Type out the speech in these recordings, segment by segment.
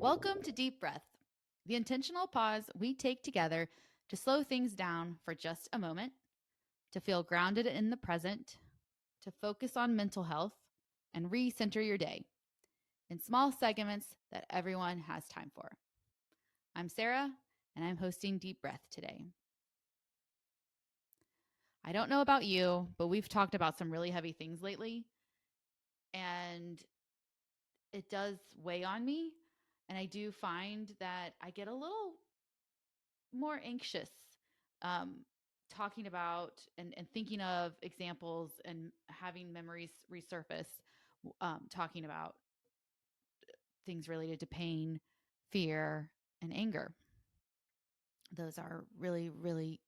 Welcome to Deep Breath, the intentional pause we take together to slow things down for just a moment, to feel grounded in the present, to focus on mental health, and recenter your day in small segments that everyone has time for. I'm Sarah, and I'm hosting Deep Breath today. I don't know about you, but we've talked about some really heavy things lately, and it does weigh on me. And I do find that I get a little more anxious um, talking about and thinking of examples and having memories resurface, talking about things related to pain, fear, and anger. Those are really, really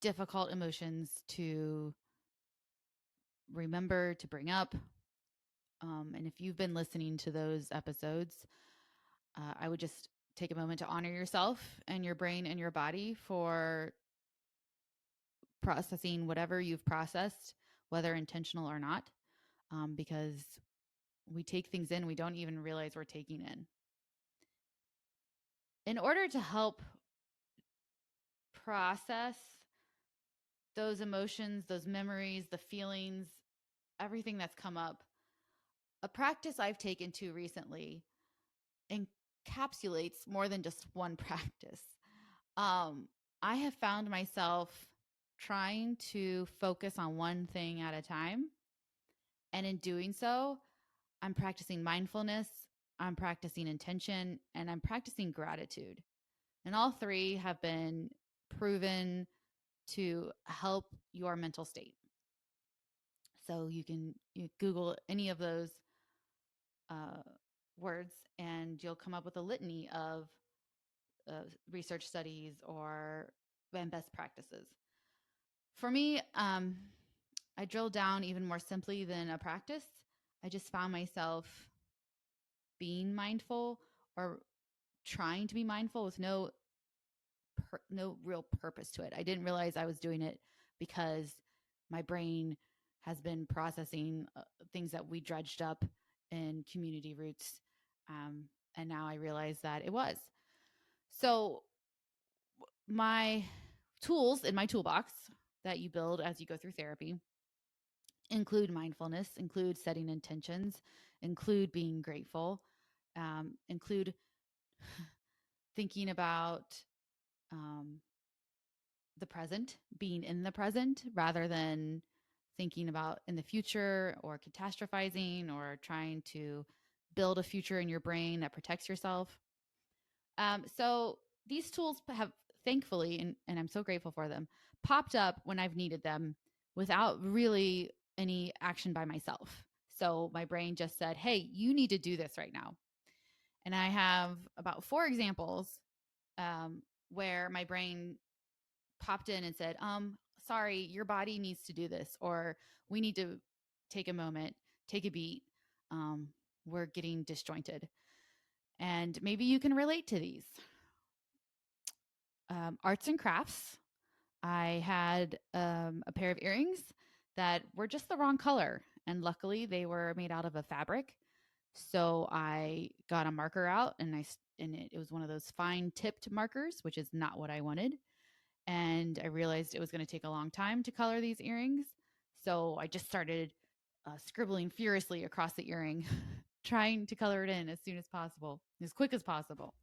difficult emotions to remember, to bring up. And if you've been listening to those episodes, I would just take a moment to honor yourself and your brain and your body for processing whatever you've processed, whether intentional or not, because we take things in we don't even realize we're taking in. In order to help process those emotions, those memories, the feelings, everything that's come up, a practice I've taken to recently encapsulates more than just one practice. I have found myself trying to focus on one thing at a time. And in doing so, I'm practicing mindfulness, I'm practicing intention, and I'm practicing gratitude. And all three have been proven to help your mental state. So you Google any of those uh, words, and you'll come up with a litany of research studies or and best practices. For me, I drilled down even more simply than a practice. I just found myself being mindful or trying to be mindful with no real purpose to it. I didn't realize I was doing it because my brain has been processing things that we dredged up in community roots. And now I realize that it was. So, my tools in my toolbox that you build as you go through therapy include mindfulness, include setting intentions, include being grateful, include thinking about um, the present, being in the present rather than thinking about in the future or catastrophizing or trying to build a future in your brain that protects yourself. So these tools have thankfully, and I'm so grateful for them, popped up when I've needed them without really any action by myself. So my brain just said, hey, you need to do this right now. And I have about 4 examples where my brain popped in and said, sorry, your body needs to do this, or we need to take a moment, take a beat. Um, we're getting disjointed. And maybe you can relate to these. Arts and crafts. I had a pair of earrings that were just the wrong color. And luckily, they were made out of a fabric. So I got a marker out and it was one of those fine tipped markers, which is not what I wanted. And I realized it was going to take a long time to color these earrings. So I just started scribbling furiously across the earring, trying to color it in as soon as possible, as quick as possible.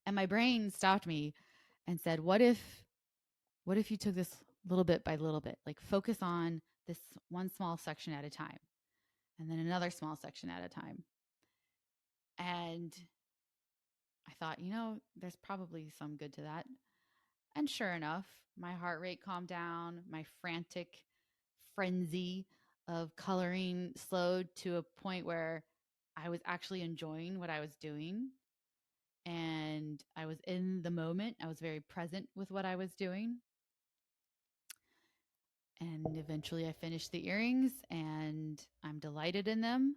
And my brain stopped me and said, what if you took this little bit by little bit, like focus on this one small section at a time and then another small section at a time. And I thought, there's probably some good to that. And sure enough, my heart rate calmed down, my frantic frenzy of coloring slowed to a point where I was actually enjoying what I was doing. And I was in the moment. I was very present with what I was doing. And eventually I finished the earrings and I'm delighted in them.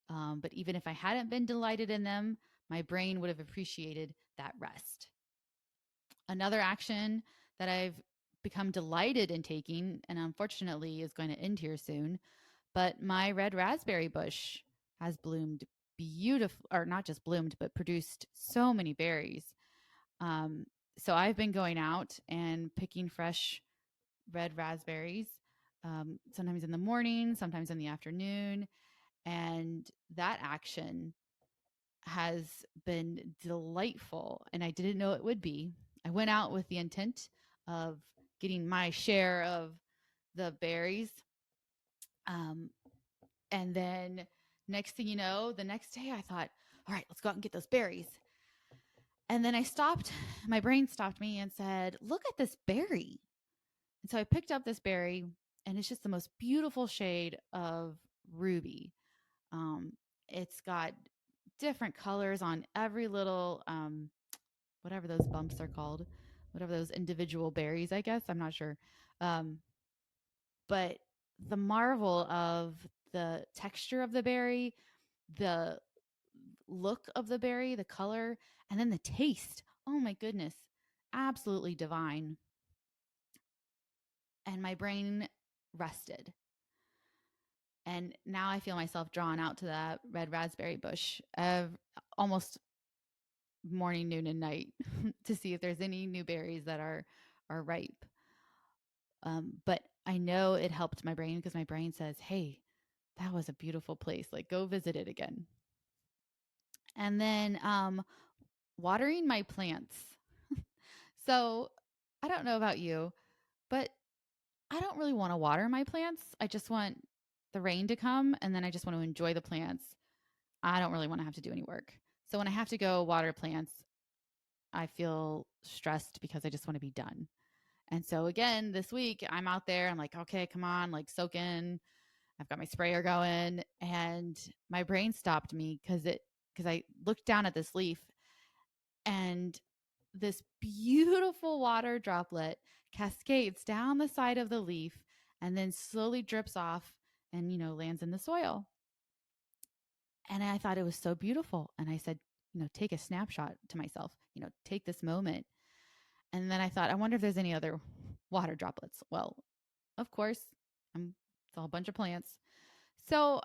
But even if I hadn't been delighted in them, my brain would have appreciated that rest. Another action that I've become delighted in taking, and unfortunately is going to end here soon, but my red raspberry bush has bloomed beautiful, or not just bloomed, but produced so many berries. Um, so I've been going out and picking fresh red raspberries, sometimes in the morning, sometimes in the afternoon. And that action has been delightful. And I didn't know it would be. I went out with the intent of getting my share of the berries. Um, and then next thing you know, the next day I thought, all right, let's go out and get those berries. And then I stopped, my brain stopped me and said, look at this berry. And so I picked up this berry, and it's just the most beautiful shade of ruby. Um, it's got different colors on every little, whatever those bumps are called, whatever those individual berries, I guess. I'm not sure. Um, but the marvel of the texture of the berry, the look of the berry, the color, and then the taste. Oh my goodness, absolutely divine. And my brain rested. And now I feel myself drawn out to that red raspberry bush almost morning, noon, and night to see if there's any new berries that are ripe. But I know it helped my brain because my brain says, "Hey, that was a beautiful place. Like, go visit it again." And then watering my plants. So I don't know about you, but I don't really want to water my plants. I just want the rain to come, and then I just want to enjoy the plants. I don't really want to have to do any work. So when I have to go water plants, I feel stressed because I just want to be done. And so again, this week I'm out there. I'm like, okay, come on, like soak in. I've got my sprayer going, and my brain stopped me because I looked down at this leaf, and this beautiful water droplet cascades down the side of the leaf and then slowly drips off and lands in the soil. And I thought it was so beautiful. And I said, take a snapshot to myself, take this moment. And then I thought, I wonder if there's any other water droplets. Well, of course, it's all a bunch of plants. So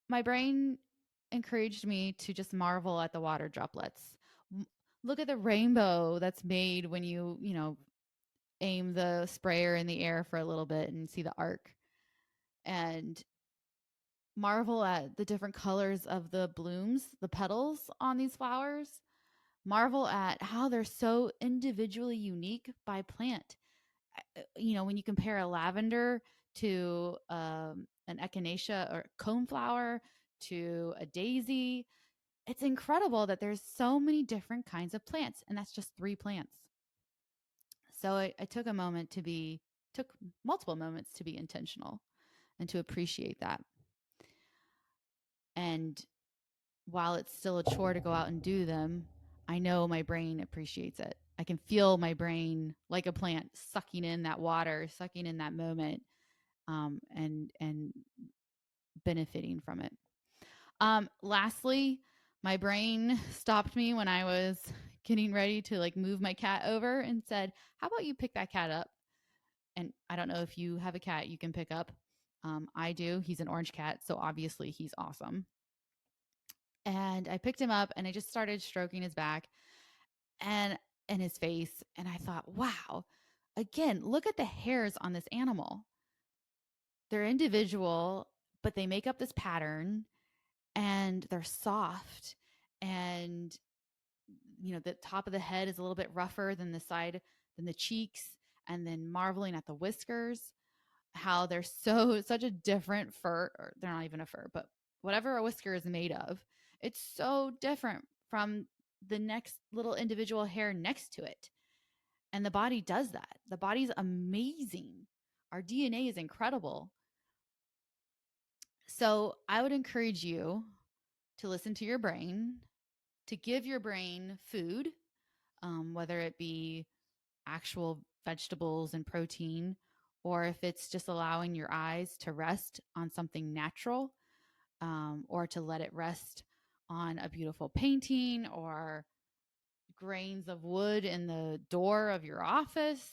my brain encouraged me to just marvel at the water droplets. Look at the rainbow that's made when you aim the sprayer in the air for a little bit and see the arc. And marvel at the different colors of the blooms, the petals on these flowers. Marvel at how they're so individually unique by plant. When you compare a lavender to an echinacea or coneflower to a daisy, it's incredible that there's so many different kinds of plants, and that's just 3 plants. So I took multiple moments to be intentional and to appreciate that. And while it's still a chore to go out and do them, I know my brain appreciates it. I can feel my brain like a plant sucking in that water, sucking in that moment, and benefiting from it. Lastly, my brain stopped me when I was getting ready to like move my cat over and said, "How about you pick that cat up?" And I don't know if you have a cat you can pick up. I do. He's an orange cat, so obviously he's awesome. And I picked him up and I just started stroking his back and his face. And I thought, wow, again, look at the hairs on this animal. They're individual, but they make up this pattern and they're soft. And, the top of the head is a little bit rougher than the cheeks. And then marveling at the whiskers, how they're such a different fur, or they're not even a fur, but whatever a whisker is made of, it's so different from the next little individual hair next to it. And the body does that. The body's amazing. Our DNA is incredible. So I would encourage you to listen to your brain, to give your brain food, whether it be actual vegetables and protein, or if it's just allowing your eyes to rest on something natural, or to let it rest on a beautiful painting or grains of wood in the door of your office.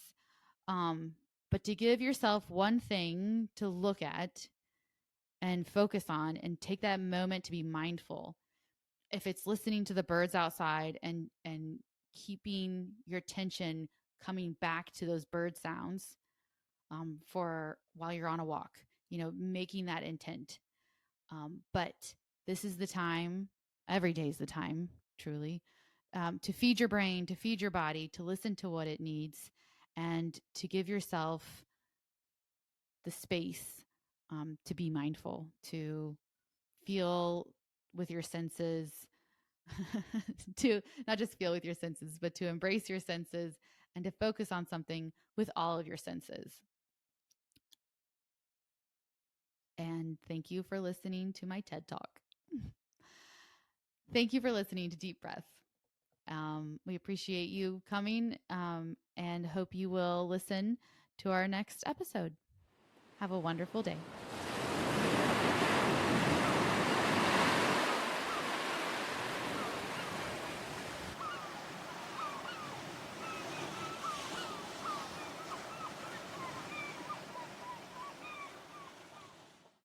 But to give yourself one thing to look at and focus on and take that moment to be mindful. if it's listening to the birds outside and keeping your attention coming back to those bird sounds for while you're on a walk, making that intent. But this is the time, every day is the time, truly, to feed your brain, to feed your body, to listen to what it needs, and to give yourself the space to be mindful, to feel with your senses, to not just feel with your senses, but to embrace your senses and to focus on something with all of your senses. And thank you for listening to my TED Talk. Thank you for listening to Deep Breath. We appreciate you coming and hope you will listen to our next episode. Have a wonderful day.